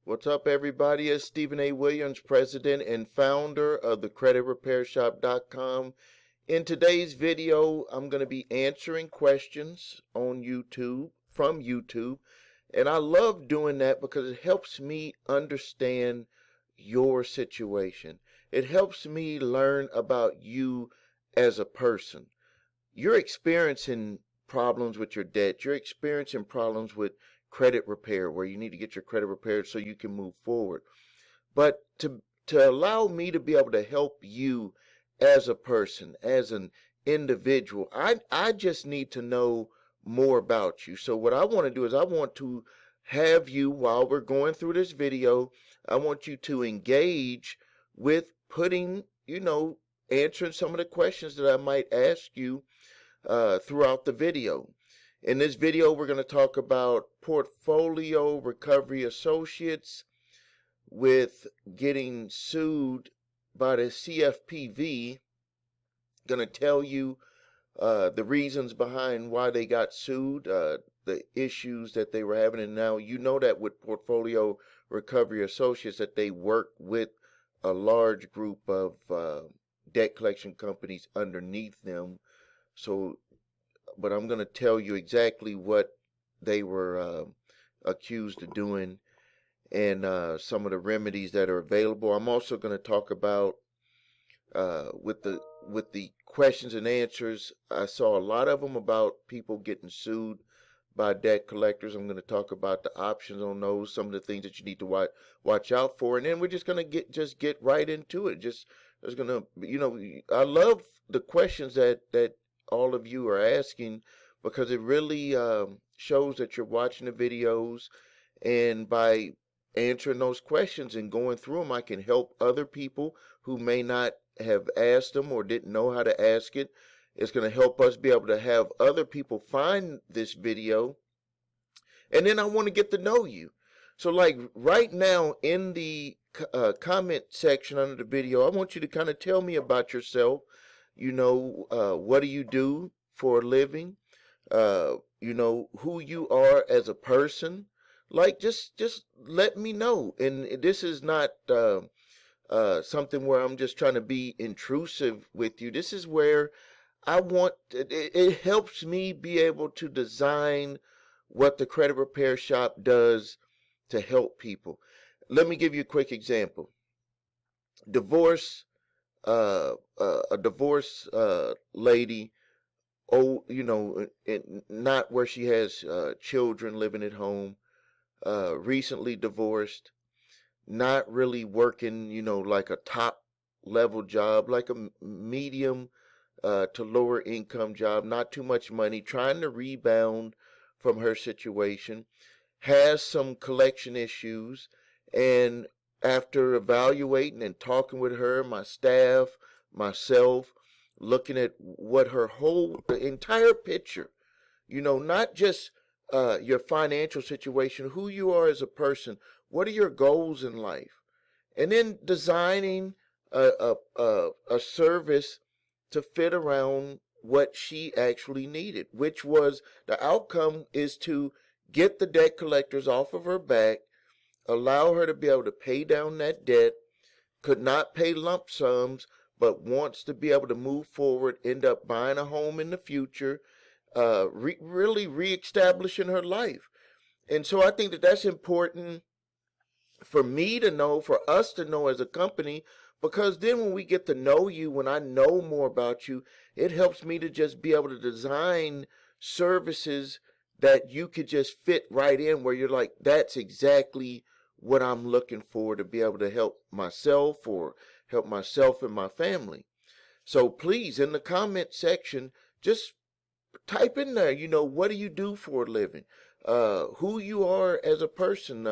What's up, everybody? It's Stephen A. Williams, president and founder of the creditrepairshop.com. In today's video, I'm going to be answering questions on YouTube, from YouTube, and I love doing that because it helps me understand your situation. It helps me learn about you as a person. You're experiencing problems with your debt. You're experiencing problems with credit repair, where you need to get your credit repaired so you can move forward. But to allow me to be able to help you as a person, as an individual, I just need to know more about you. So what I want to do is I want to have you, while we're going through this video, I want you to engage with putting, answering some of the questions that I might ask you throughout the video. In this video, we're going to talk about portfolio recovery associates with getting sued by the CFPB. Going to tell you the reasons behind why they got sued, the issues that they were having, and now you know that with portfolio recovery associates that they work with a large group of debt collection companies underneath them. But I'm going to tell you exactly what they were accused of doing and some of the remedies that are available. I'm also going to talk about with the questions and answers. I saw a lot of them about people getting sued by debt collectors. I'm going to talk about the options on those, some of the things that you need to watch out for, and then we're just going to get right into it. I love the questions that all of you are asking, because it really shows that you're watching the videos, and by answering those questions and going through them, I can help other people who may not have asked them or didn't know how to ask it. It's going to help us be able to have other people find this video, and then I want to get to know you. So like right now in the comment section under the video, I want you to kind of tell me about yourself. What do you do for a living? Who you are as a person. Like, just let me know. And this is not something where I'm just trying to be intrusive with you. This is where it helps me be able to design what the credit repair shop does to help people. Let me give you a quick example. Divorce. A divorced lady, not where she has children living at home, recently divorced, not really working, like a top level job, like a medium to lower income job, not too much money, trying to rebound from her situation, has some collection issues, and after evaluating and talking with her, my staff, myself, looking at what the entire picture, not just your financial situation, who you are as a person, what are your goals in life, and then designing a service to fit around what she actually needed, which was the outcome is to get the debt collectors off of her back, allow her to be able to pay down that debt, could not pay lump sums, but wants to be able to move forward, end up buying a home in the future, really reestablishing her life. And so I think that that's important for me to know, for us to know as a company, because then when we get to know you, when I know more about you, it helps me to just be able to design services that you could just fit right in, where you're like, that's exactly what I'm looking for to be able to help myself and my family. So please, in the comment section, just type in there, what do you do for a living? Who you are as a person?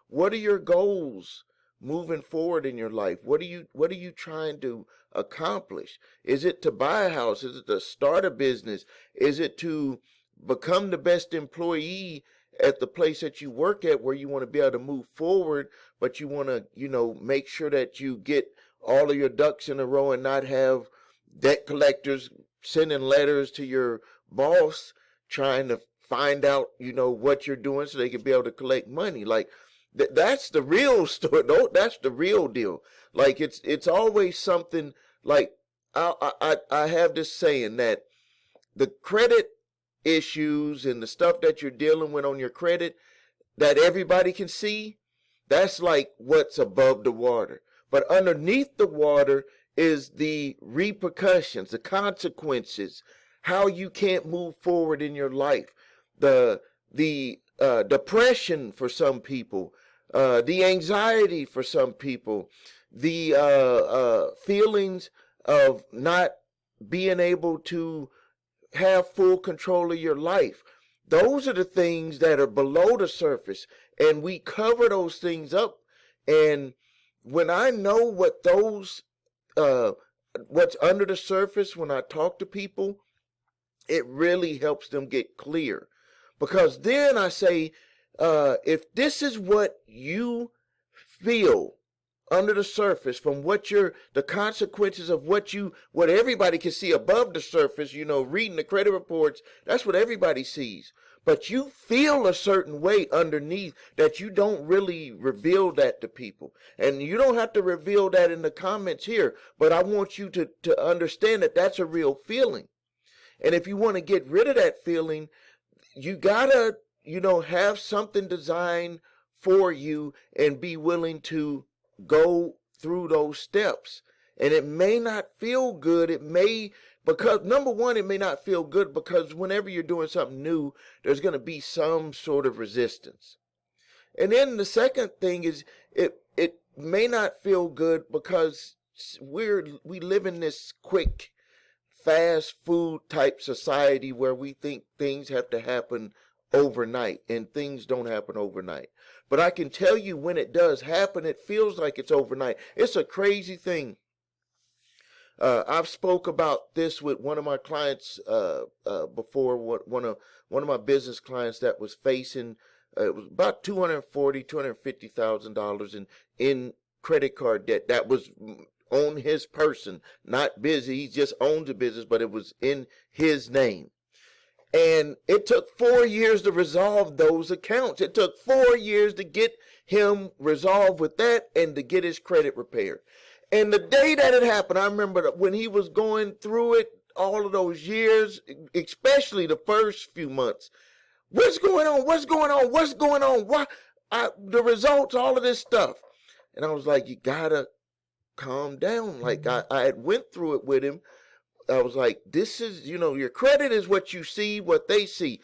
What are your goals moving forward in your life? What are you trying to accomplish? Is it to buy a house? Is it to start a business? Is it to become the best employee at the place that you work at, where you want to be able to move forward, but you want to, make sure that you get all of your ducks in a row and not have debt collectors sending letters to your boss trying to find out, what you're doing so they can be able to collect money. Like, That's the real story. No, that's the real deal. Like it's always something like I have this saying that the credit issues and the stuff that you're dealing with on your credit that everybody can see, that's like what's above the water. But underneath the water is the repercussions, the consequences, how you can't move forward in your life, the depression for some people, the anxiety for some people, the feelings of not being able to have full control of your life. Those are the things that are below the surface, and we cover those things up. And when I know what those, what's under the surface, when I talk to people, it really helps them get clear. Because then I say, if this is what you feel under the surface from the consequences of what everybody can see above the surface, reading the credit reports, that's what everybody sees. But you feel a certain way underneath that you don't really reveal that to people. And you don't have to reveal that in the comments here, but I want you to understand that that's a real feeling. And if you want to get rid of that feeling, you gotta, have something designed for you and be willing to go through those steps. And it may not feel good. Because number one, it may not feel good because whenever you're doing something new, there's going to be some sort of resistance. And then the second thing is it may not feel good because we live in this quick, fast food type society where we think things have to happen overnight, and things don't happen overnight. But I can tell you, when it does happen, it feels like it's overnight. It's a crazy thing. I've spoke about this with one of my clients before. One of my business clients that was facing it was about $250,000 in credit card debt that was on his person, not busy. He just owns a business, but it was in his name. And it took 4 years to resolve those accounts. It took 4 years to get him resolved with that and to get his credit repaired. And the day that it happened, I remember that when he was going through it, all of those years, especially the first few months, what's going on? What's going on? What's going on? The results, all of this stuff. And I was like, you gotta calm down. Like I had went through it with him. I was like, this is, your credit is what you see, what they see.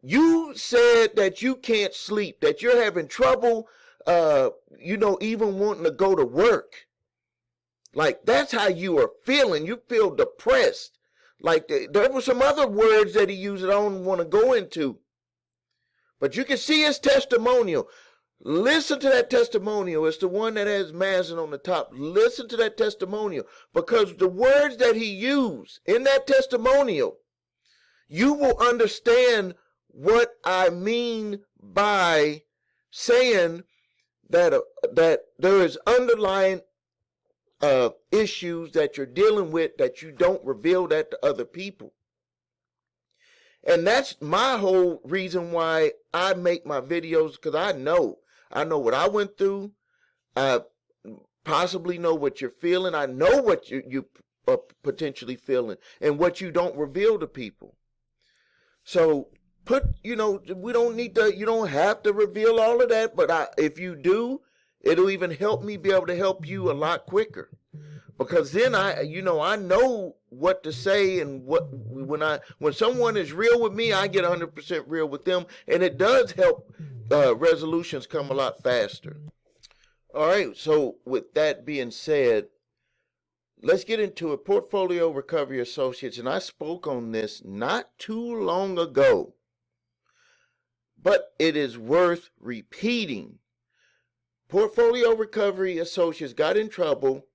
You said that you can't sleep, that you're having trouble, even wanting to go to work. Like, that's how you are feeling. You feel depressed. Like, there were some other words that he used that I don't want to go into. But you can see his testimonial. Listen to that testimonial. It's the one that has Mazin on the top. Listen to that testimonial, because the words that he used in that testimonial, you will understand what I mean by saying that there is underlying issues that you're dealing with that you don't reveal that to other people. And that's my whole reason why I make my videos, because I know what I went through. I possibly know what you're feeling. I know what you are potentially feeling and what you don't reveal to people. So we don't need to, you don't have to reveal all of that, but if you do, it'll even help me be able to help you a lot quicker. Because then I know what to say, and when someone is real with me, I get 100% real with them, and it does help resolutions come a lot faster. All right, so with that being said, let's get into it. Portfolio Recovery Associates, and I spoke on this not too long ago, but it is worth repeating. Portfolio Recovery Associates got in trouble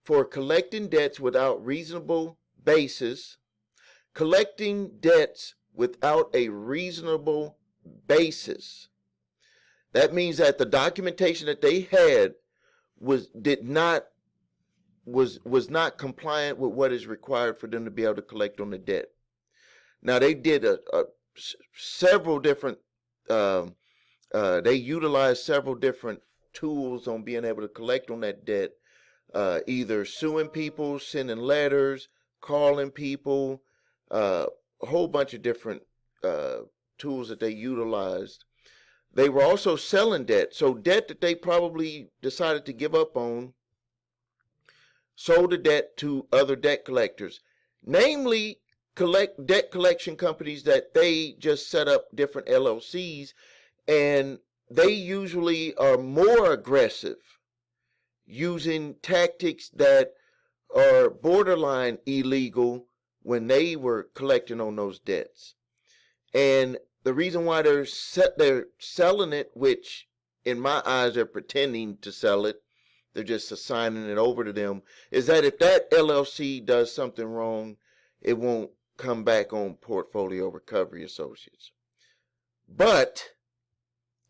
for collecting debts without reasonable basis. Collecting debts without a reasonable basis. That means that the documentation that they had was not compliant with what is required for them to be able to collect on the debt. Now, they did several different they utilize several different tools on being able to collect on that debt, either suing people, sending letters, calling people, a whole bunch of different tools that they utilized. They were also selling debt. So debt that they probably decided to give up on, sold the debt to other debt collectors, namely debt collection companies that they just set up different LLCs, and they usually are more aggressive, using tactics that are borderline illegal when they were collecting on those debts. And the reason why they're selling it, which in my eyes they're pretending to sell it, they're just assigning it over to them, is that if that LLC does something wrong, it won't come back on Portfolio Recovery Associates. But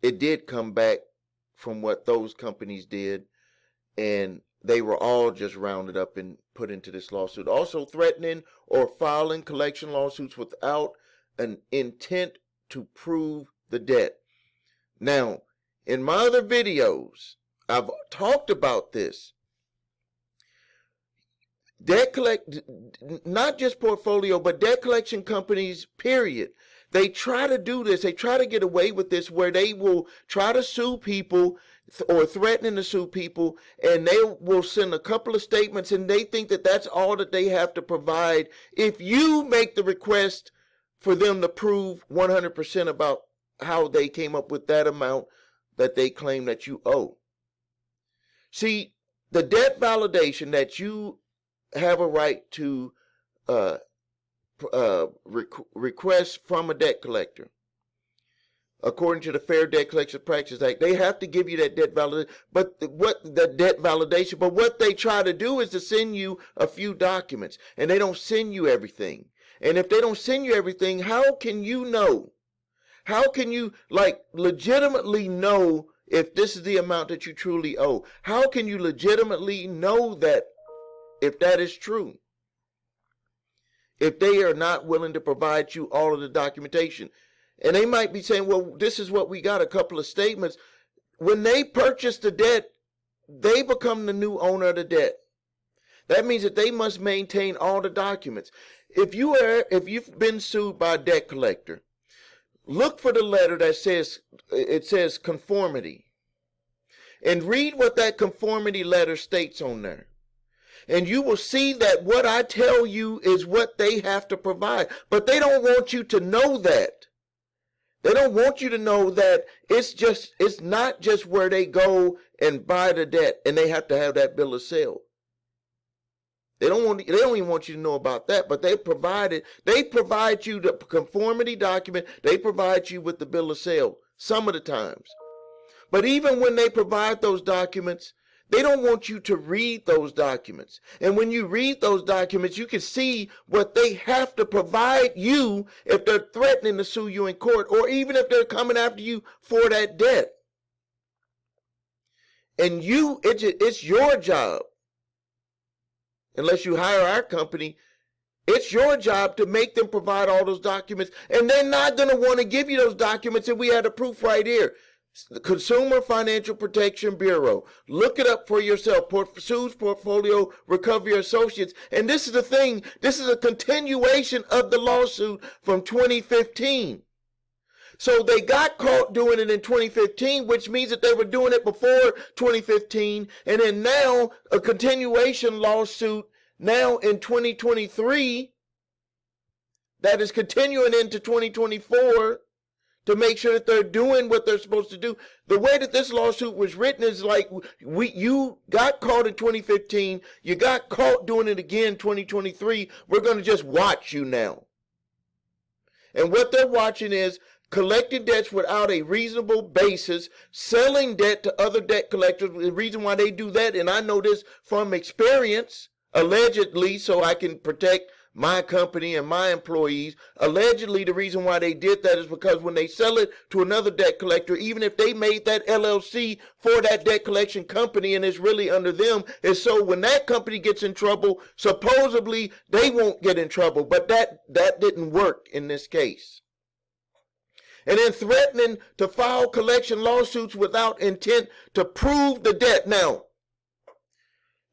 it did come back from what those companies did, and they were all just rounded up and put into this lawsuit. Also threatening or filing collection lawsuits without an intent to prove the debt. Now, in my other videos, I've talked about this. Not just Portfolio, but debt collection companies, period. They try to do this. They try to get away with this, where they will try to sue people or threatening to sue people, and they will send a couple of statements, and they think that that's all that they have to provide if you make the request for them to prove 100% about how they came up with that amount that they claim that you owe. See, the debt validation that you have a right to request from a debt collector, according to the Fair Debt Collection Practices Act, they have to give you that debt validation. But what they try to do is to send you a few documents, and they don't send you everything. And if they don't send you everything, how can you know? How can you legitimately know if this is the amount that you truly owe? How can you legitimately know that if that is true, if they are not willing to provide you all of the documentation? And they might be saying, well, this is what we got, a couple of statements. When they purchase the debt, they become the new owner of the debt. That means that they must maintain all the documents. If you've been sued by a debt collector, look for the letter that says conformity, and read what that conformity letter states on there. And you will see that what I tell you is what they have to provide. But they don't want you to know that. They don't want you to know that it's not just where they go and buy the debt and they have to have that bill of sale. They don't even want you to know about that, but they provide you the conformity document, they provide you with the bill of sale some of the times. But even when they provide those documents, they don't want you to read those documents. And when you read those documents, you can see what they have to provide you if they're threatening to sue you in court, or even if they're coming after you for that debt. And it's your job, unless you hire our company, it's your job to make them provide all those documents. And they're not going to want to give you those documents if we had the proof right here. The Consumer Financial Protection Bureau. Look it up for yourself. Sues Portfolio Recovery Associates. And this is the thing. This is a continuation of the lawsuit from 2015. So they got caught doing it in 2015, which means that they were doing it before 2015. And then now a continuation lawsuit now in 2023 that is continuing into 2024 to make sure that they're doing what they're supposed to do. The way that this lawsuit was written is like, you got caught in 2015, you got caught doing it again in 2023, we're going to just watch you now. And what they're watching is collecting debts without a reasonable basis, selling debt to other debt collectors. The reason why they do that, and I know this from experience, allegedly, so I can protect my company and my employees. Allegedly, the reason why they did that is because when they sell it to another debt collector, even if they made that LLC for that debt collection company and it's really under them, is so when that company gets in trouble, supposedly they won't get in trouble. But that didn't work in this case. and then threatening to file collection lawsuits without intent to prove the debt. Now,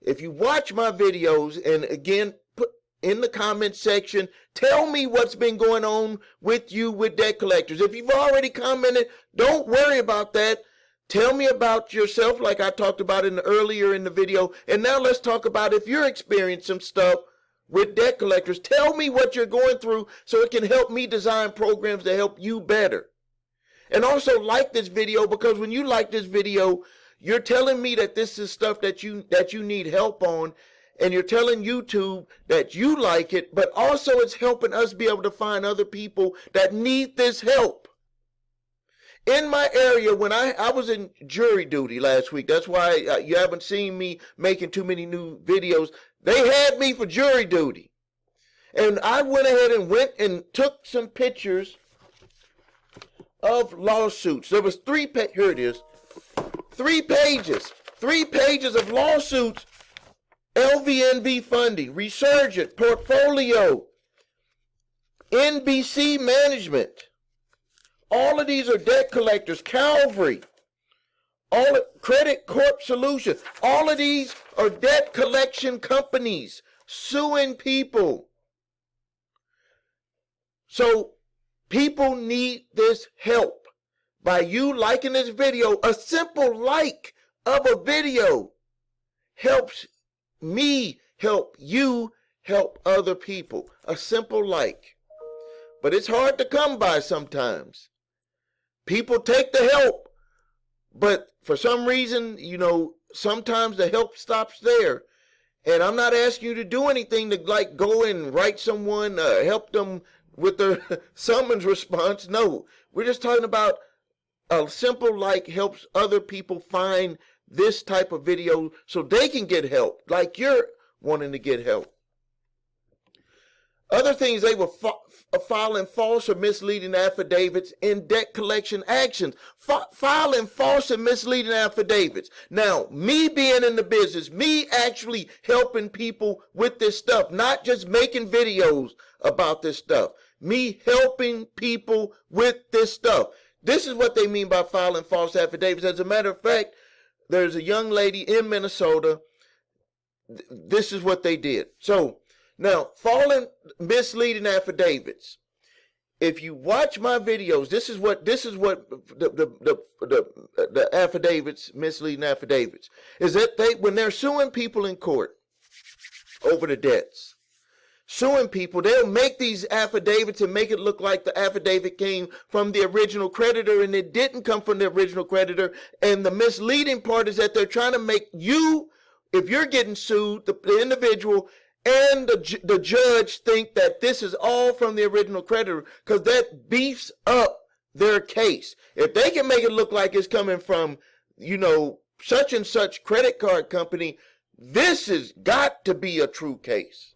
if you watch my videos, and again, put in the comment section, tell me what's been going on with you with debt collectors. If you've already commented, don't worry about that. Tell me about yourself like I talked about earlier in the video. And now let's talk about if you're experiencing some stuff with debt collectors. Tell me what you're going through so it can help me design programs to help you better. And also like this video, because when you like this video, you're telling me that this is stuff that you need help on, and you're telling YouTube that you like it, but also it's helping us be able to find other people that need this help. In my area, when I was in jury duty last week, that's why you haven't seen me making too many new videos. They had me for jury duty. And I went ahead and took some pictures of lawsuits. There was here it is. 3 pages of lawsuits, LVNV funding, Resurgent, Portfolio, NBC Management. All of these are debt collectors, Calvary, Credit Corp Solution. All of these are debt collection companies suing people. So people need this help. By you liking this video, a simple like of a video helps me help you help other people. A simple like. But it's hard to come by sometimes. People take the help, but for some reason, sometimes the help stops there. And I'm not asking you to do anything to like go and write someone, help them with their summons response. No, we're just talking about a simple like helps other people find this type of video so they can get help, like you're wanting to get help. Other things, they were filing false or misleading affidavits in debt collection actions. Filing false and misleading affidavits. Now, me being in the business, me actually helping people with this stuff, not just making videos about this stuff. Me helping people with this stuff. This is what they mean by filing false affidavits. As a matter of fact, there's a young lady in Minnesota. This is what they did. So now, filing misleading affidavits. If you watch my videos, this is what the affidavits, misleading affidavits, is that when they're suing people in court over the debts, suing people, they'll make these affidavits and make it look like the affidavit came from the original creditor, and it didn't come from the original creditor. And the misleading part is that they're trying to make you, if you're getting sued, the individual and the judge, think that this is all from the original creditor, because that beefs up their case. If they can make it look like it's coming from, such and such credit card company, this has got to be a true case.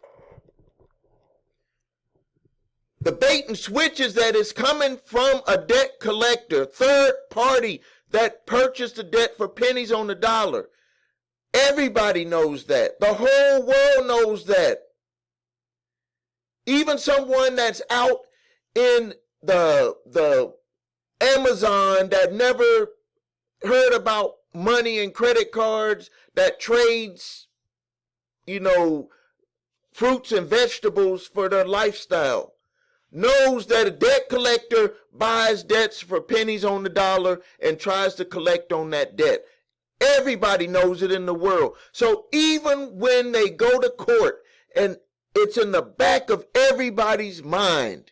The bait and switch is that it's coming from a debt collector, third party, that purchased the debt for pennies on the dollar. Everybody knows that. The whole world knows that. Even someone that's out in the Amazon that never heard about money and credit cards, that trades, fruits and vegetables for their lifestyle, knows that a debt collector buys debts for pennies on the dollar and tries to collect on that debt. Everybody knows it in the world. So even when they go to court, and it's in the back of everybody's mind,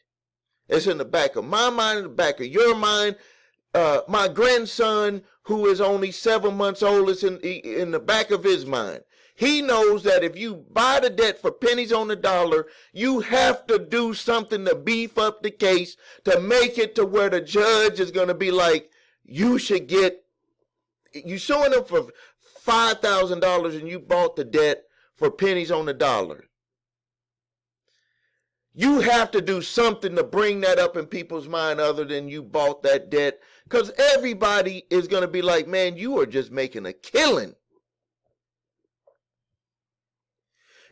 it's in the back of my mind, in the back of your mind. My grandson, who is only 7 months old, is in the back of his mind. He knows that if you buy the debt for pennies on the dollar, you have to do something to beef up the case to make it to where the judge is going to be like, you should get, you suing them for $5,000 and you bought the debt for pennies on the dollar. You have to do something to bring that up in people's mind other than you bought that debt, because everybody is going to be like, man, you are just making a killing.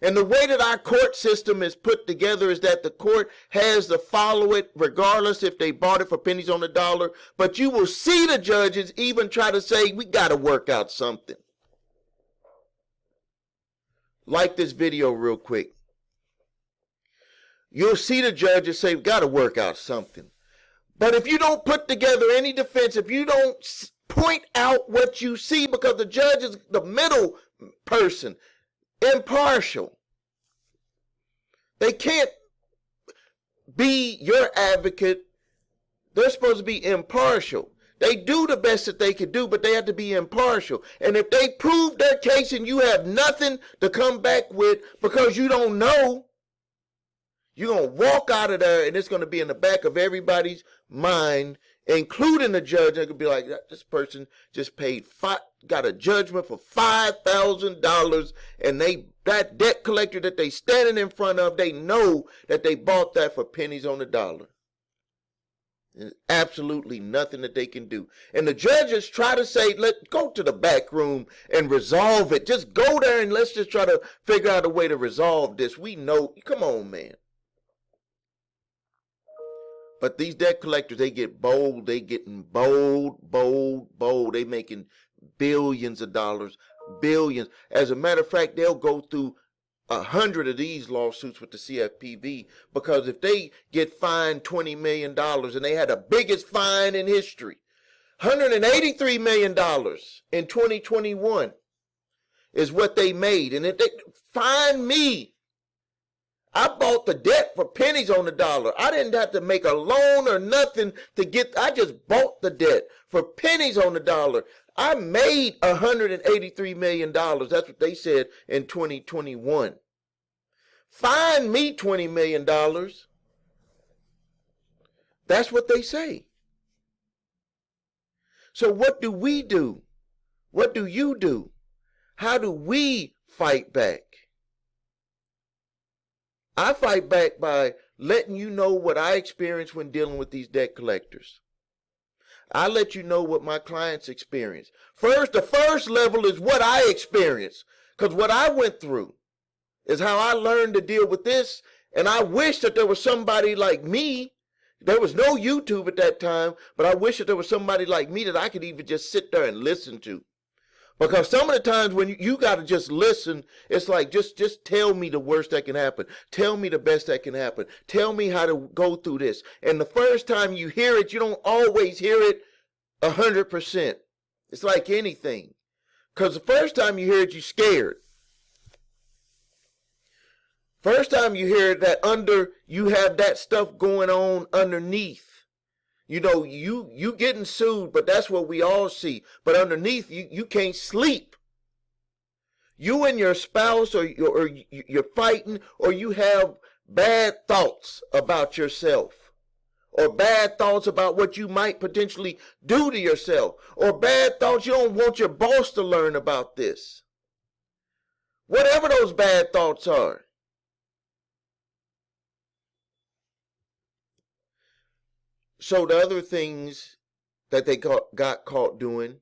And the way that our court system is put together is that the court has to follow it regardless if they bought it for pennies on the dollar. But you will see the judges even try to say, we got to work out something. Like this video real quick. You'll see the judges say, we got to work out something. But if you don't put together any defense, if you don't point out what you see, because the judge is the middle person, impartial. They can't be your advocate. They're supposed to be impartial. They do the best that they can do, but they have to be impartial. And if they prove their case and you have nothing to come back with because you don't know, you're going to walk out of there and it's going to be in the back of everybody's mind, including the judge. They could be like, this person just got a judgment for $5,000, and that debt collector that they standing in front of, they know that they bought that for pennies on the dollar. There's absolutely nothing that they can do. And the judges try to say, go to the back room and resolve it. Just go there and let's just try to figure out a way to resolve this. We know, come on, man. But these debt collectors, they get bold. They getting bold. They making billions of dollars, billions. As a matter of fact, they'll go through 100 of these lawsuits with the CFPB, because if they get fined $20 million, and they had the biggest fine in history, $183 million in 2021 is what they made. And if they fine me, I bought the debt for pennies on the dollar. I didn't have to make a loan or nothing I just bought the debt for pennies on the dollar. I made $183 million. That's what they said in 2021. Fine me $20 million. That's what they say. So what do we do? What do you do? How do we fight back? I fight back by letting you know what I experience when dealing with these debt collectors. I let you know what my clients experience. The first level is what I experience, because what I went through is how I learned to deal with this. And I wish that there was somebody like me. There was no YouTube at that time, but I wish that there was somebody like me that I could even just sit there and listen to. Because some of the times when you got to just listen, it's like, just tell me the worst that can happen. Tell me the best that can happen. Tell me how to go through this. And the first time you hear it, you don't always hear it 100%. It's like anything. Because the first time you hear it, you're scared. First time you hear that you have that stuff going on underneath. You know, you getting sued, but that's what we all see. But underneath, you can't sleep. You and your spouse, or you're fighting, or you have bad thoughts about yourself, or bad thoughts about what you might potentially do to yourself, or bad thoughts you don't want your boss to learn about this. Whatever those bad thoughts are. So the other things that they got caught doing,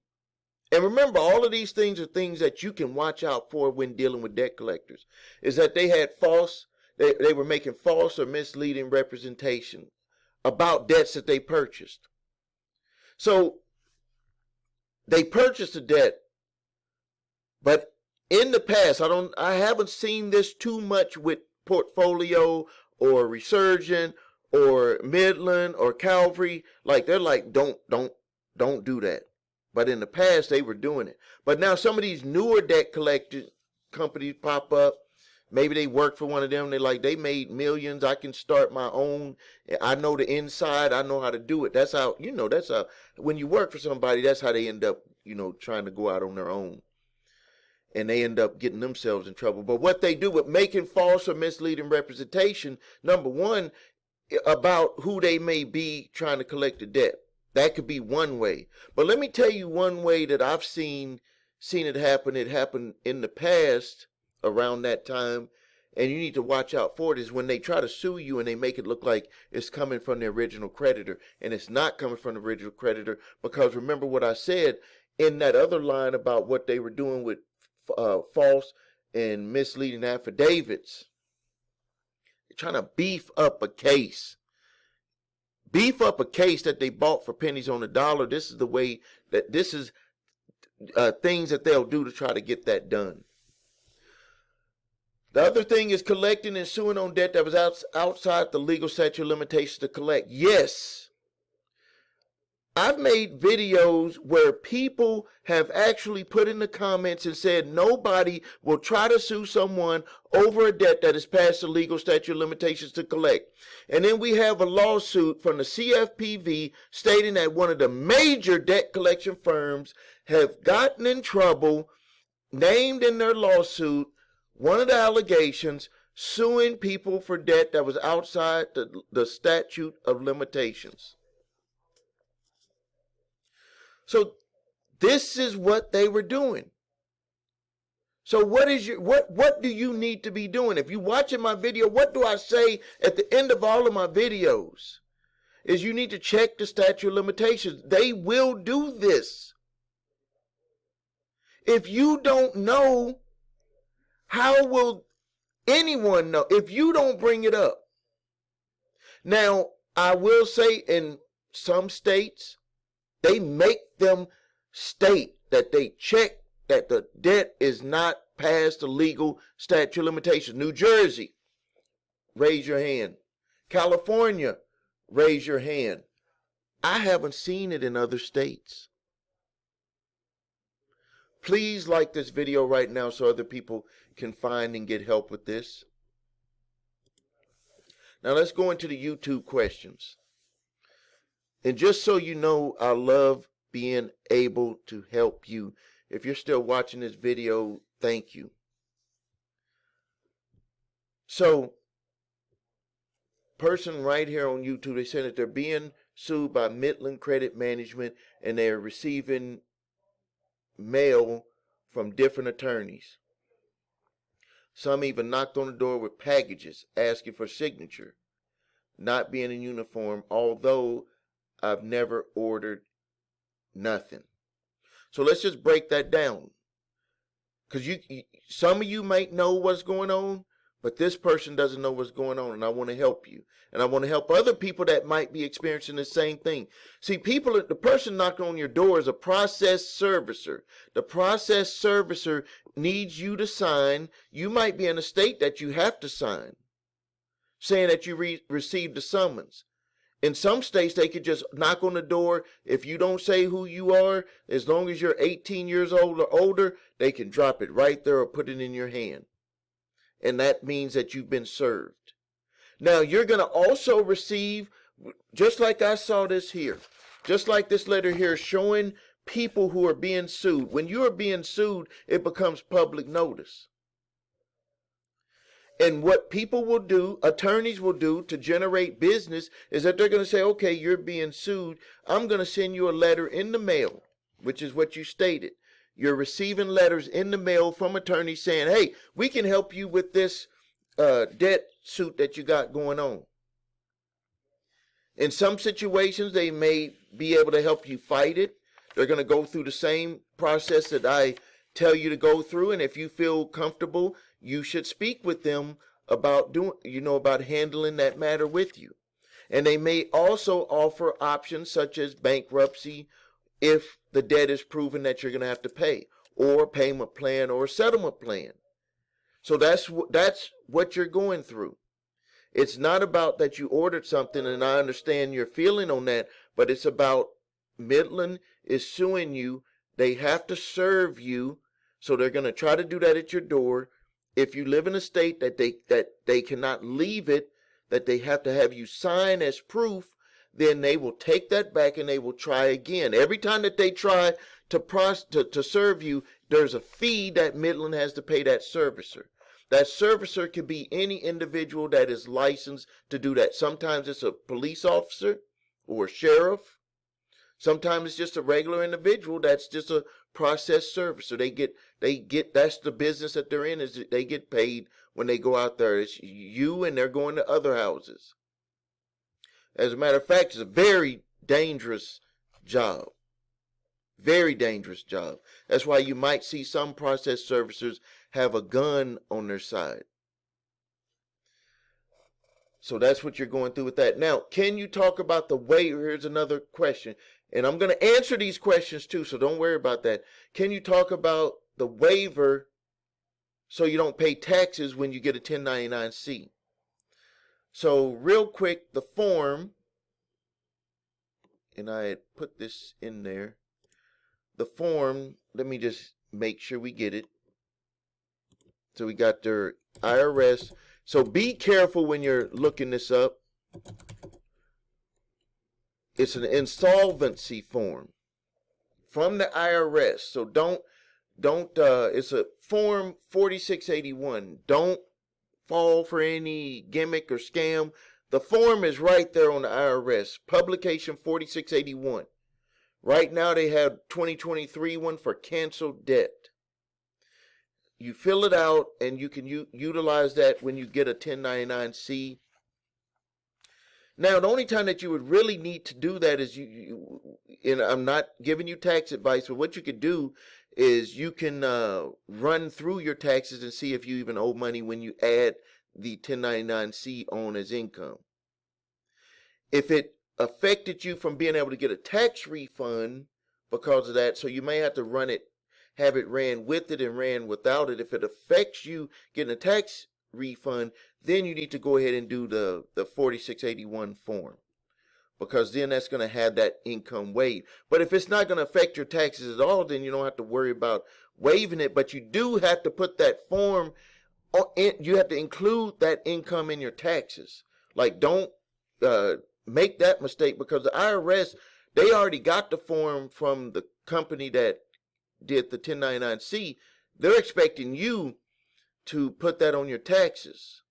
and remember, all of these things are things that you can watch out for when dealing with debt collectors, is that they had they were making false or misleading representation about debts that they purchased. So they purchased a debt, but in the past, I haven't seen this too much with Portfolio or Resurgent or Midland or Calvary. Like, they're like, don't do that. But in the past, they were doing it. But now some of these newer debt collector companies pop up. Maybe they work for one of them. They made millions. I can start my own. I know the inside. I know how to do it. That's how, when you work for somebody, that's how they end up, trying to go out on their own. And they end up getting themselves in trouble. But what they do with making false or misleading representation, number one, about who they may be trying to collect the debt. That could be one way. But let me tell you one way that I've seen it happen. It happened in the past around that time, and you need to watch out for it, is when they try to sue you and they make it look like it's coming from the original creditor, and it's not coming from the original creditor. Because remember what I said in that other line about what they were doing with false and misleading affidavits. They're trying to beef up a case. Beef up a case that they bought for pennies on the dollar. This is the way that this is things that they'll do to try to get that done. The other thing is collecting and suing on debt that was outside the legal statute of limitations to collect. Yes, I've made videos where people have actually put in the comments and said nobody will try to sue someone over a debt that is past the legal statute of limitations to collect. And then we have a lawsuit from the CFPB stating that one of the major debt collection firms have gotten in trouble, named in their lawsuit, one of the allegations, suing people for debt that was outside the statute of limitations. So this is what they were doing. So what do you need to be doing? If you're watching my video, what do I say at the end of all of my videos? Is you need to check the statute of limitations. They will do this. If you don't know, how will anyone know if you don't bring it up? Now, I will say in some states, they make them state that they check that the debt is not past the legal statute of limitations. New Jersey, raise your hand. California, raise your hand. I haven't seen it in other states. Please like this video right now so other people can find and get help with this. Now let's go into the YouTube questions. And just so you know, I love being able to help you. If you're still watching this video, thank you. So, person right here on YouTube, they said that they're being sued by Midland Credit Management and they're receiving mail from different attorneys. Some even knocked on the door with packages asking for signature, not being in uniform, although I've never ordered nothing. So let's just break that down. Because some of you might know what's going on, but this person doesn't know what's going on, and I want to help you. And I want to help other people that might be experiencing the same thing. See, the person knocking on your door is a process servicer. The process servicer needs you to sign. You might be in a state that you have to sign, saying that you received the summons. In some states, they could just knock on the door. If you don't say who you are, as long as you're 18 years old or older, they can drop it right there or put it in your hand. And that means that you've been served. Now, you're going to also receive, just like I saw this here, just like this letter here showing people who are being sued. When you are being sued, it becomes public notice. And what people will do, attorneys will do to generate business is that they're going to say, okay, you're being sued. I'm going to send you a letter in the mail, which is what you stated. You're receiving letters in the mail from attorneys saying, hey, we can help you with this debt suit that you got going on. In some situations, they may be able to help you fight it. They're going to go through the same process that I tell you to go through. And if you feel comfortable, you should speak with them about about handling that matter with you. And they may also offer options such as bankruptcy if the debt is proven that you're going to have to pay, or a payment plan or a settlement plan. So that's what you're going through. It's not about that you ordered something, and I understand your feeling on that, but it's about Midland is suing you. They have to serve you, so they're going to try to do that at your door. If you live in a state that they cannot leave it, that they have to have you sign as proof, then they will take that back and they will try again. Every time that they try to serve you, there's a fee that Midland has to pay that servicer. That servicer could be any individual that is licensed to do that. Sometimes it's a police officer or a sheriff. Sometimes it's just a regular individual that's just a process servicer. They get that's the business that they're in, is they get paid when they go out there. It's you, and they're going to other houses. As a matter of fact, it's a very dangerous job. Very dangerous job. That's why you might see some process servicers have a gun on their side. So that's what you're going through with that. Now, can you talk about the waiver? Here's another question. And I'm going to answer these questions too, so don't worry about that. Can you talk about the waiver so you don't pay taxes when you get a 1099-C? So real quick, the form, and I had put this in there. The form, let me just make sure we get it. So we got their IRS. So be careful when you're looking this up. It's an insolvency form from the IRS. So don't it's a form 4681. Don't fall for any gimmick or scam. The form is right there on the IRS. Publication 4681. Right now they have 2023 one for canceled debt. You fill it out and you can utilize that when you get a 1099-C. Now, the only time that you would really need to do that is and I'm not giving you tax advice, but what you could do is you can run through your taxes and see if you even owe money when you add the 1099-C on as income. If it affected you from being able to get a tax refund because of that, so you may have to have it ran with it and ran without it. If it affects you getting a tax refund, then you need to go ahead and do the 4681 form, because then that's going to have that income waived. But if it's not going to affect your taxes at all, then you don't have to worry about waiving it. But you do have to put that form, you have to include that income in your taxes. Like, don't make that mistake, because the IRS, they already got the form from the company that did the 1099-C. They're expecting you to put that on your taxes.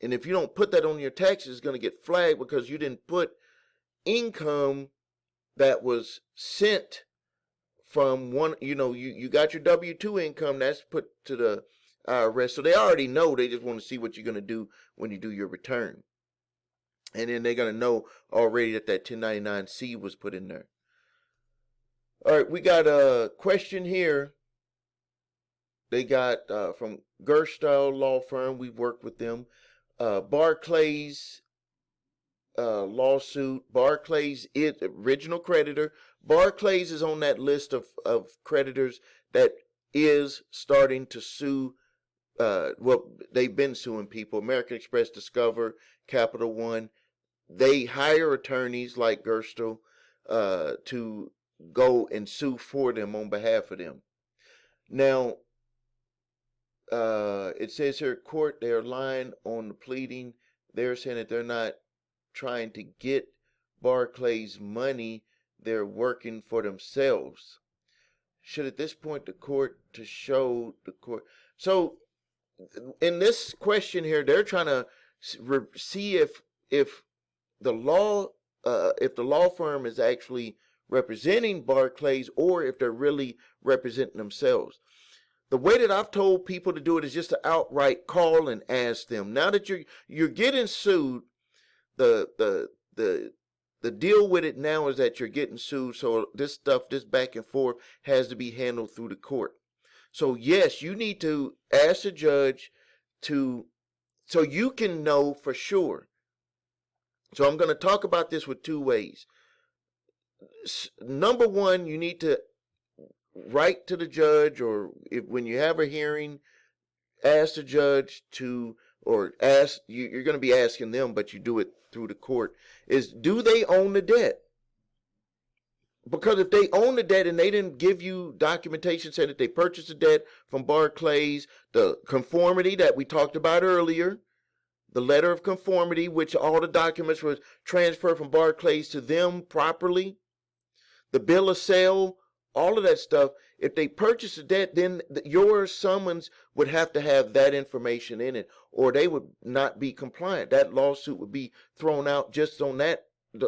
And if you don't put that on your taxes, it's going to get flagged because you didn't put income that was sent from one, you got your W-2 income, that's put to the IRS. So they already know, they just want to see what you're going to do when you do your return. And then they're going to know already that 1099-C was put in there. All right, we got a question here. They got from Gerstyle Law Firm. We've worked with them. Barclays lawsuit. Barclays is original creditor. Barclays is on that list of creditors that is starting to sue. Well, they've been suing people. American Express, Discover, Capital One. They hire attorneys like Gerstyle to go and sue for them on behalf of them. Now, it says here, court, they're lying on the pleading. They're saying that they're not trying to get Barclays money. They're working for themselves. Should at this point the court to show the court. So in this question here, they're trying to see if the law firm is actually representing Barclays or if they're really representing themselves. The way that I've told people to do it is just to outright call and ask them. Now that you're getting sued, the deal with it now is that you're getting sued. So this back and forth has to be handled through the court. So yes, you need to ask the judge so you can know for sure. So I'm going to talk about this with two ways. Number one, you need to write to the judge, or when you have a hearing, ask the judge you're going to be asking them, but you do it through the court, is do they own the debt? Because if they own the debt and they didn't give you documentation saying that they purchased the debt from Barclays, the conformity that we talked about earlier, the letter of conformity, which all the documents were transferred from Barclays to them properly, the bill of sale, all of that stuff. If they purchased the debt, then your summons would have to have that information in it, or they would not be compliant. That lawsuit would be thrown out just on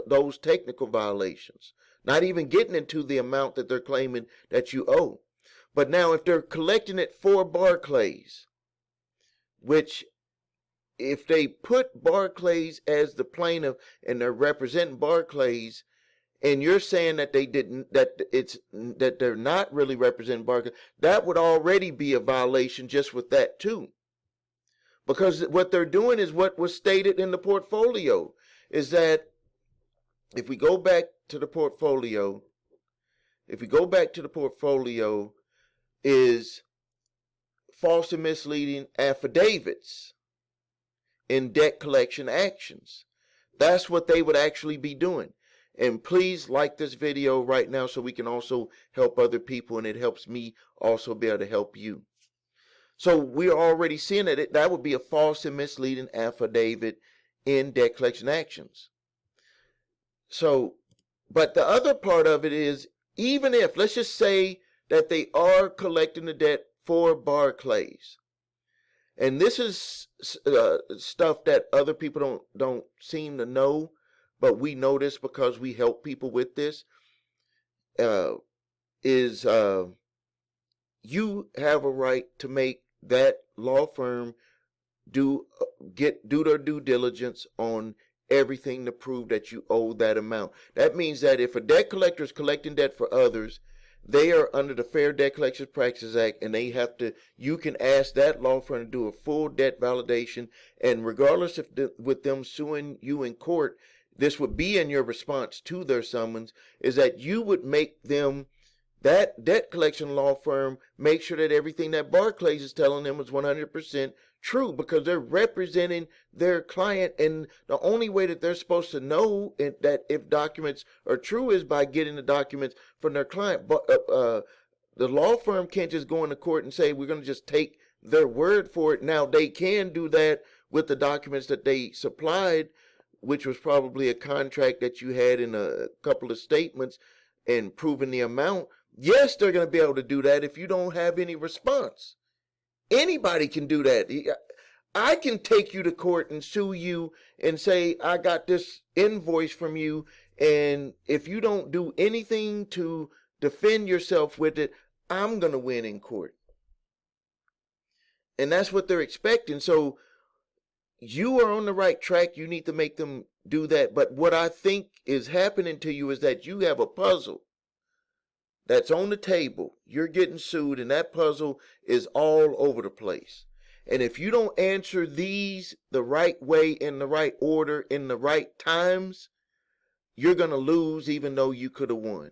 those technical violations, not even getting into the amount that they're claiming that you owe. But now if they're collecting it for Barclays, which if they put Barclays as the plaintiff and they're representing Barclays, and you're saying that they didn't, that they're not really representing bar, that would already be a violation just with that too. Because what they're doing is what was stated in the portfolio, is that if we go back to the portfolio, is false and misleading affidavits in debt collection actions. That's what they would actually be doing. And please like this video right now so we can also help other people, and it helps me also be able to help you. So we're already seeing that that would be a false and misleading affidavit in debt collection actions. So, but the other part of it is, even if, let's just say that they are collecting the debt for Barclays, and this is stuff that other people don't seem to know, but we know this because we help people with this, you have a right to make that law firm do their due diligence on everything to prove that you owe that amount. That means that if a debt collector is collecting debt for others, they are under the Fair Debt Collection Practices Act, and you can ask that law firm to do a full debt validation, and regardless if with them suing you in court, this would be in your response to their summons, is that you would make them, that debt collection law firm, make sure that everything that Barclays is telling them is 100% true, because they're representing their client, and the only way that they're supposed to know that if documents are true is by getting the documents from their client. But the law firm can't just go into court and say we're going to just take their word for it. Now, they can do that with the documents that they supplied, which was probably a contract that you had in a couple of statements and proving the amount. Yes, they're going to be able to do that if you don't have any response. Anybody can do that. I can take you to court and sue you and say, I got this invoice from you, and if you don't do anything to defend yourself with it, I'm going to win in court. And that's what they're expecting. So you are on the right track. You need to make them do that. But what I think is happening to you is that you have a puzzle that's on the table. You're getting sued, and that puzzle is all over the place. And if you don't answer these the right way, in the right order, in the right times, you're going to lose, even though you could have won.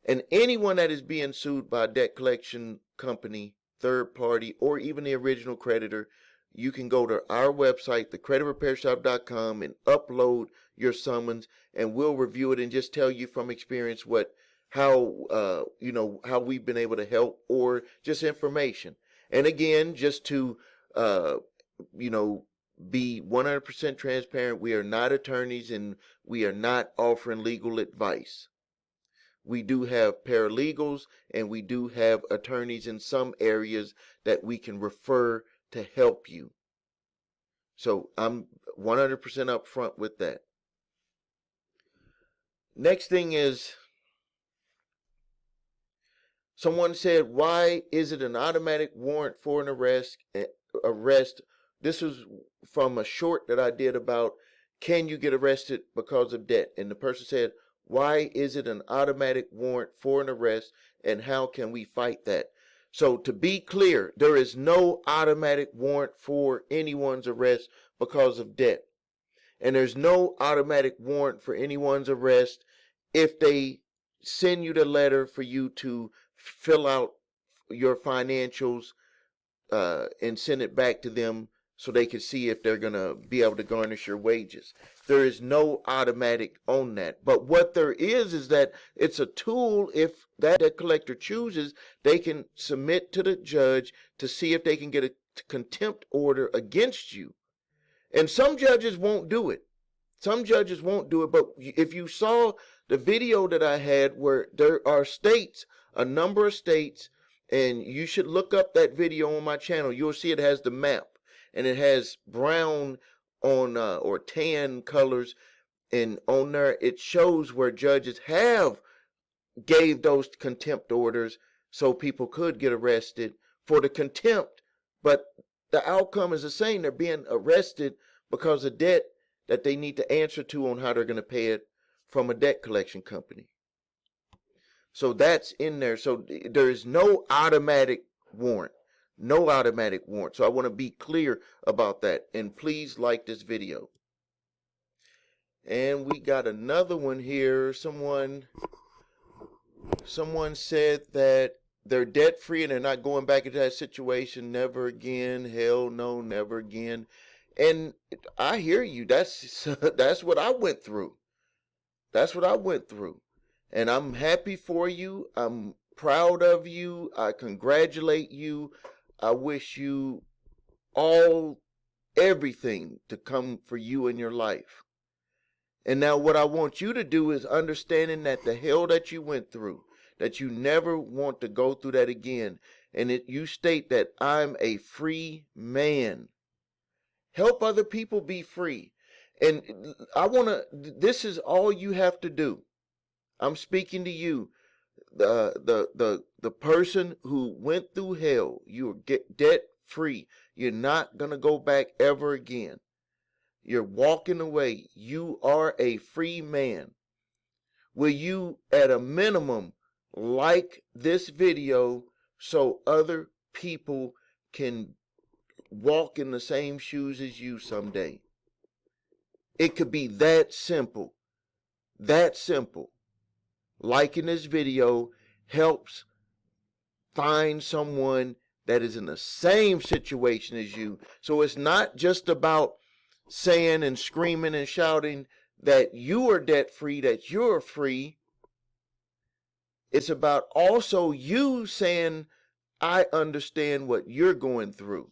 And anyone that is being sued by a debt collection company, third party, or even the original creditor, you can go to our website, thecreditrepairshop.com, and upload your summons, and we'll review it and just tell you from experience how we've been able to help, or just information. And again, just to be 100% transparent, we are not attorneys, and we are not offering legal advice. We do have paralegals, and we do have attorneys in some areas that we can refer to help you. So I'm 100% upfront with that. Next thing is, someone said, why is it an automatic warrant for an arrest? This was from a short that I did about, can you get arrested because of debt? And the person said, why is it an automatic warrant for an arrest, and how can we fight that? So to be clear, there is no automatic warrant for anyone's arrest because of debt. And there's no automatic warrant for anyone's arrest if they send you the letter for you to fill out your financials and send it back to them so they can see if they're going to be able to garnish your wages. There is no automatic on that. But what there is that it's a tool. If that debt collector chooses, they can submit to the judge to see if they can get a contempt order against you. And some judges won't do it. Some judges won't do it. But if you saw the video that I had, where there are states, a number of states, and you should look up that video on my channel, you'll see it has the map. And it has brown on or tan colors, and on there it shows where judges have gave those contempt orders so people could get arrested for the contempt, but the outcome is the same. They're being arrested because of debt that they need to answer to on how they're going to pay it from a debt collection company. So that's in there. So there is no automatic warrant. No automatic warrant. So I want to be clear about that. And please like this video. And we got another one here. Someone said that they're debt free and they're not going back into that situation never again. Hell no, never again. And I hear you. That's what I went through. That's what I went through. And I'm happy for you. I'm proud of you. I congratulate you. I wish you everything to come for you in your life. And now what I want you to do is understanding that the hell that you went through, that you never want to go through that again. And you state that I'm a free man. Help other people be free. And this is all you have to do. I'm speaking to you, the person who went through hell. You're debt free. You're not going to go back ever again. You're walking away. You are a free man. Will you, at a minimum, like this video so other people can walk in the same shoes as you someday? It could be that simple. That simple. Liking this video helps find someone that is in the same situation as you. So it's not just about saying and screaming and shouting that you are debt free, that you're free. It's about also you saying, I understand what you're going through.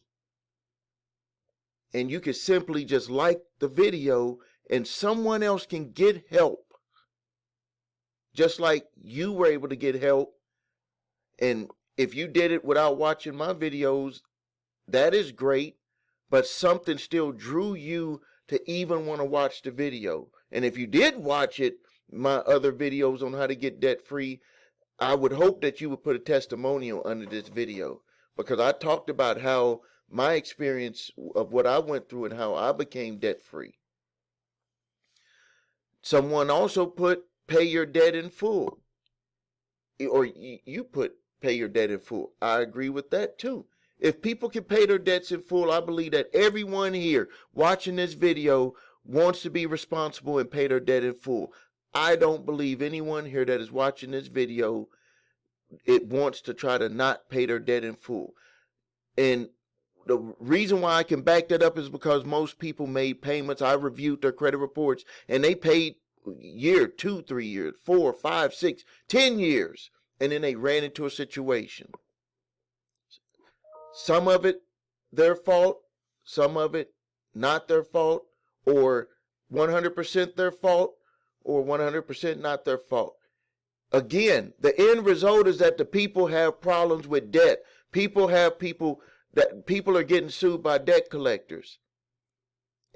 And you can simply just like the video and someone else can get help. Just like you were able to get help. And if you did it without watching my videos, that is great. But something still drew you to even want to watch the video. And if you did watch it, my other videos on how to get debt free, I would hope that you would put a testimonial under this video. Because I talked about how my experience of what I went through and how I became debt free. Someone also put pay your debt in full. Or you put pay your debt in full. I agree with that too. If people can pay their debts in full, I believe that everyone here watching this video wants to be responsible and pay their debt in full. I don't believe anyone here that is watching this video, it wants to try to not pay their debt in full. And the reason why I can back that up is because most people made payments. I reviewed their credit reports and they paid year, 2, 3 years, 4, 5, 6, 10 years. And then they ran into a situation. Some of it their fault, some of it not their fault, or 100% their fault, or 100% not their fault. Again, the end result is that the people have problems with debt. People are getting sued by debt collectors.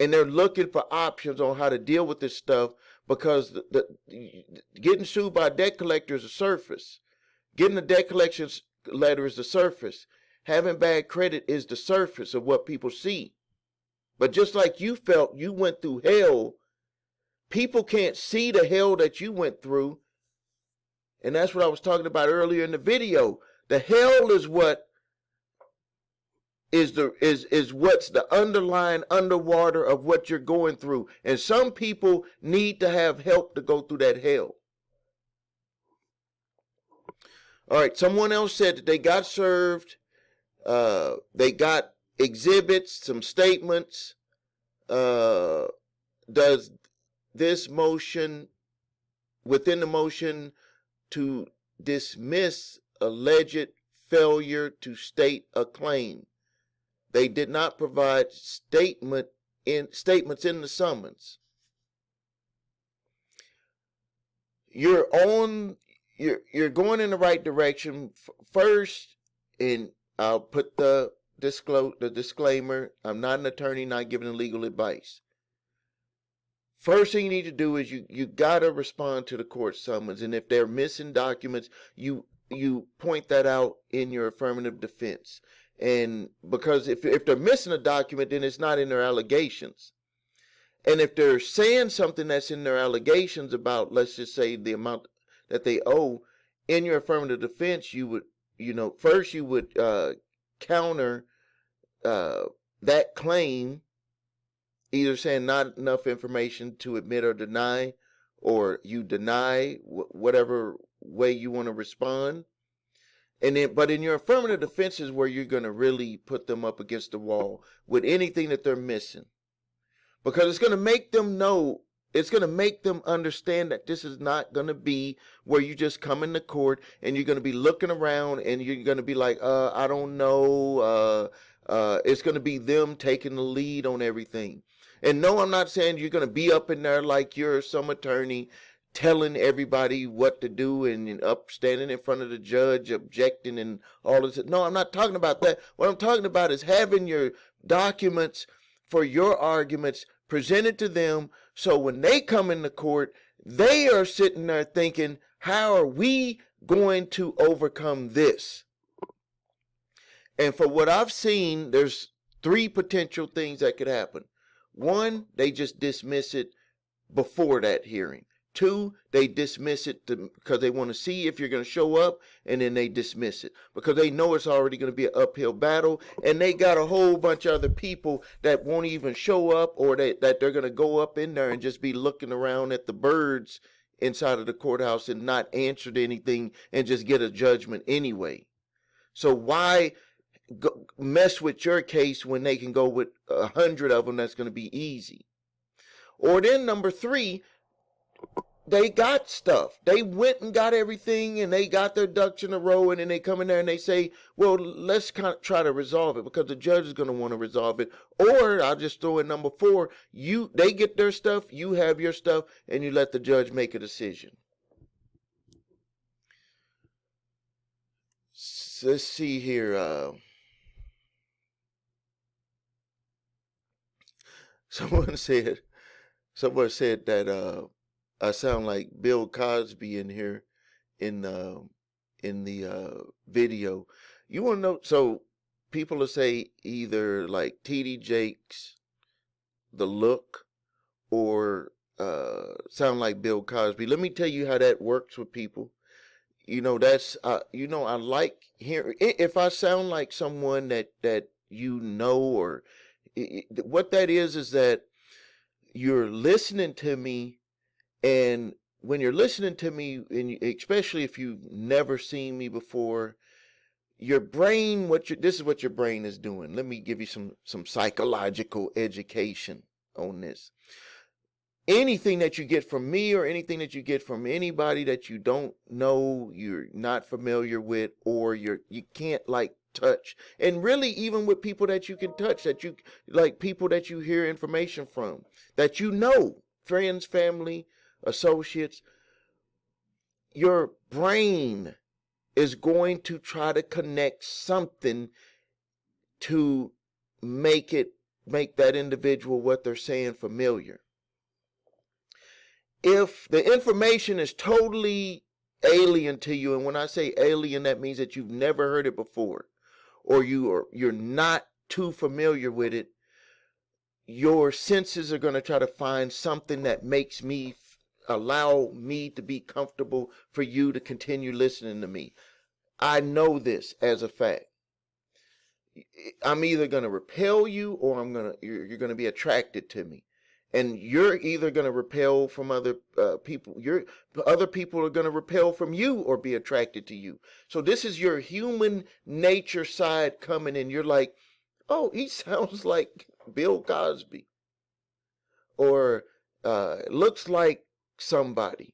And they're looking for options on how to deal with this stuff because getting sued by debt collectors is the surface. Getting a debt collection letter is the surface. Having bad credit is the surface of what people see. But just like you felt you went through hell, people can't see the hell that you went through. And that's what I was talking about earlier in the video. The hell is what is what's the underlying underwater of what you're going through. And some people need to have help to go through that hell. All right, someone else said that they got served. They got exhibits, some statements. Does this motion, within the motion to dismiss alleged failure to state a claim, they did not provide statements in the summons. You're going in the right direction. First, and I'll put the disclaimer, I'm not an attorney, not giving legal advice. First thing you need to do is you got to respond to the court summons. And if they're missing documents, you point that out in your affirmative defense. And because if they're missing a document, then it's not in their allegations. And if they're saying something that's in their allegations about, let's just say, the amount that they owe, in your affirmative defense, you would, first you would counter that claim, either saying not enough information to admit or deny, or you deny whatever way you want to respond. And then, but in your affirmative defense is where you're going to really put them up against the wall with anything that they're missing. Because it's going to make them know, it's going to make them understand that this is not going to be where you just come into court and you're going to be looking around and you're going to be like, I don't know. It's going to be them taking the lead on everything. And no, I'm not saying you're going to be up in there like you're some attorney telling everybody what to do and up standing in front of the judge objecting and all this. No, I'm not talking about that. What I'm talking about is having your documents for your arguments presented to them, so when they come into court, they are sitting there thinking, how are we going to overcome this? And for what I've seen, there's three potential things that could happen. One, they just dismiss it before that hearing. Two, they dismiss it because they want to see if you're going to show up, and then they dismiss it because they know it's already going to be an uphill battle, and they got a whole bunch of other people that won't even show up, or that they're going to go up in there and just be looking around at the birds inside of the courthouse and not answer to anything and just get a judgment anyway. So why mess with your case when they can go with 100 of them? That's going to be easy. Or then number three, they got stuff. They went and got everything and they got their ducks in a row, and then they come in there and they say, well, let's try to resolve it because the judge is going to want to resolve it. Or I'll just throw in number four, they get their stuff, you have your stuff, and you let the judge make a decision. So let's see here. Someone said that I sound like Bill Cosby in here in the video. You want to know? So people will say either like T.D. Jakes, The Look, or sound like Bill Cosby. Let me tell you how that works with people. That's I like hearing if I sound like someone that or what that is that you're listening to me. And when you're listening to me, and especially if you've never seen me before, your brain, this is what your brain is doing. Let me give you some psychological education on this. Anything that you get from me or anything that you get from anybody that you don't know, you're not familiar with, or you can't like touch, and really even with people that you can touch, that you like, people that you hear information from, that friends, family, associates, your brain is going to try to connect something to make that individual what they're saying familiar. If the information is totally alien to you, and when I say alien, that means that you've never heard it before, or you're not too familiar with it, your senses are going to try to find something that makes me allow me to be comfortable for you to continue listening to me. I know this as a fact. I'm either going to repel you, or you're going to be attracted to me. And you're either going to repel from other people. Other people are going to repel from you or be attracted to you. So this is your human nature side coming in. You're like, oh, he sounds like Bill Cosby, or looks like somebody,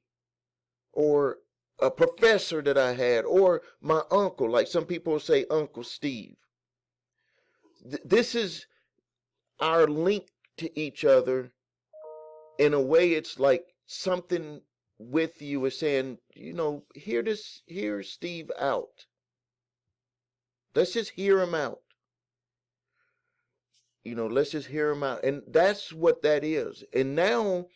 or a professor that I had, or my uncle, like some people say Uncle Steve. This is our link to each other. In a way, it's like something with you is saying, hear Steve out. Let's just hear him out. Let's just hear him out. And that's what that is. And now,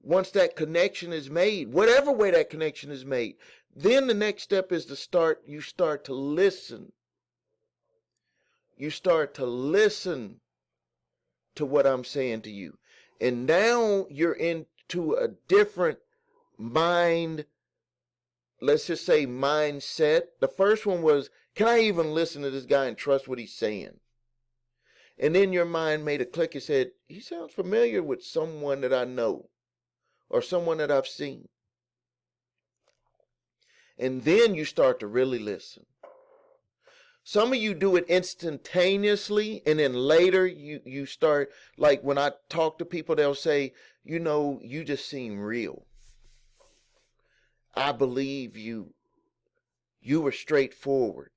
once that connection is made, whatever way that connection is made, then the next step is you start to listen. You start to listen to what I'm saying to you. And now you're into a different mind, let's just say mindset. The first one was, can I even listen to this guy and trust what he's saying? And then your mind made a click and said, he sounds familiar with someone that I know or someone that I've seen. And then you start to really listen. Some of you do it instantaneously, and then later you start, like when I talk to people, they'll say, you know, you just seem real. I believe you. You were straightforward.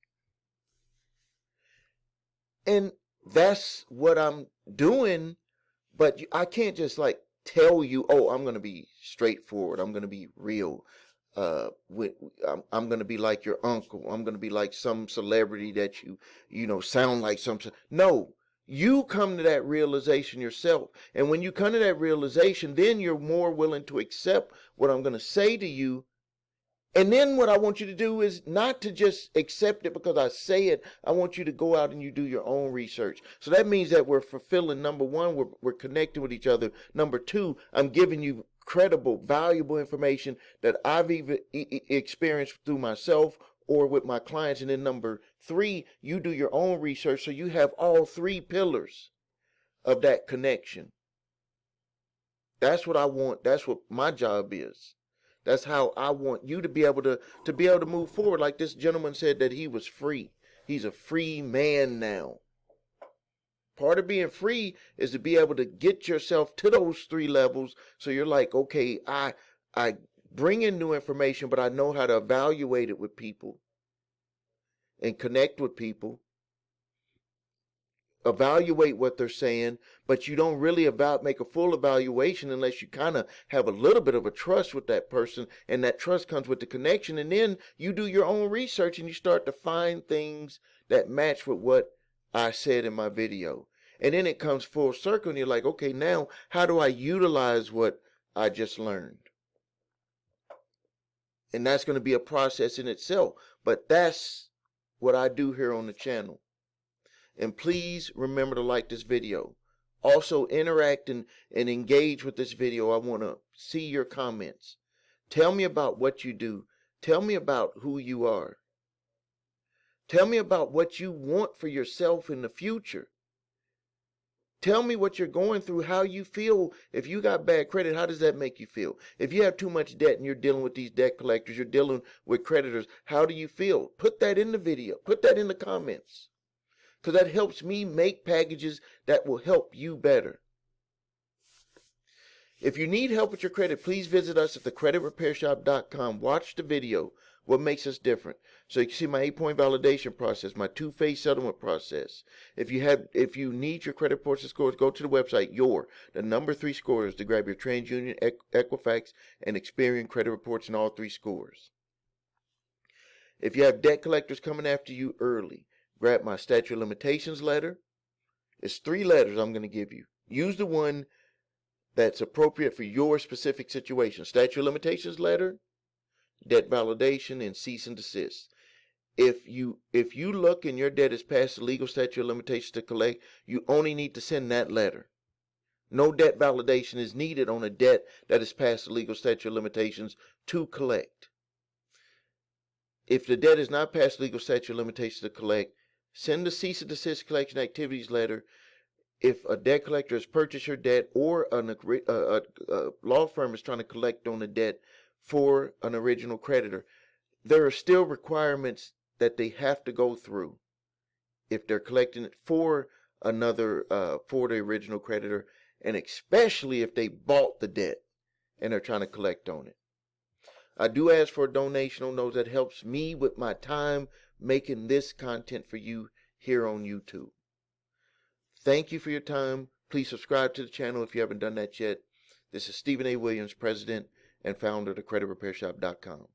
And that's what I'm doing, but I can't just like tell you, oh, I'm going to be straightforward. I'm going to be real. I'm going to be like your uncle. I'm going to be like some celebrity that you know, sound like some. No, you come to that realization yourself. And when you come to that realization, then you're more willing to accept what I'm going to say to you. And then what I want you to do is not to just accept it because I say it. I want you to go out and you do your own research. So that means that we're fulfilling, number one, we're connecting with each other. Number two, I'm giving you credible, valuable information that I've even experienced through myself or with my clients. And then number three, you do your own research so you have all three pillars of that connection. That's what I want. That's what my job is. That's how I want you to be able to move forward. Like this gentleman said that he was free. He's a free man now. Part of being free is to be able to get yourself to those three levels. So you're like, okay, I bring in new information, but I know how to evaluate it with people and connect with people. Evaluate what they're saying, but you don't really make a full evaluation unless you kind of have a little bit of a trust with that person, and that trust comes with the connection. And then you do your own research and you start to find things that match with what I said in my video. And then it comes full circle and you're like, okay, now how do I utilize what I just learned? And that's going to be a process in itself, but that's what I do here on the channel. And please remember to like this video. Also interact and engage with this video. I want to see your comments. Tell me about what you do. Tell me about who you are. Tell me about what you want for yourself in the future. Tell me what you're going through, how you feel. If you got bad credit, how does that make you feel? If you have too much debt and you're dealing with these debt collectors, you're dealing with creditors, how do you feel? Put that in the video. Put that in the comments. Because that helps me make packages that will help you better. If you need help with your credit, please visit us at thecreditrepairshop.com. Watch the video, what makes us different. So you can see my 8-point validation process, my 2-phase settlement process. If you need your credit reports and scores, go to the website, the number 3 scores, to grab your TransUnion, Equifax, and Experian credit reports in all 3 scores. If you have debt collectors coming after you early, grab my statute of limitations letter. It's 3 letters I'm going to give you. Use the one that's appropriate for your specific situation. Statute of limitations letter, debt validation, and cease and desist. If you look and your debt is past the legal statute of limitations to collect, you only need to send that letter. No debt validation is needed on a debt that is past the legal statute of limitations to collect. If the debt is not past the legal statute of limitations to collect, send the cease and desist collection activities letter. If a debt collector has purchased your debt or a law firm is trying to collect on a debt for an original creditor, there are still requirements that they have to go through if they're collecting it for for the original creditor, and especially if they bought the debt and they're trying to collect on it. I do ask for a donation on those. That helps me with my time making this content for you here on YouTube. Thank you for your time. Please subscribe to the channel if you haven't done that yet. This is Stephen A. Williams, President and founder of thecreditrepairshop.com.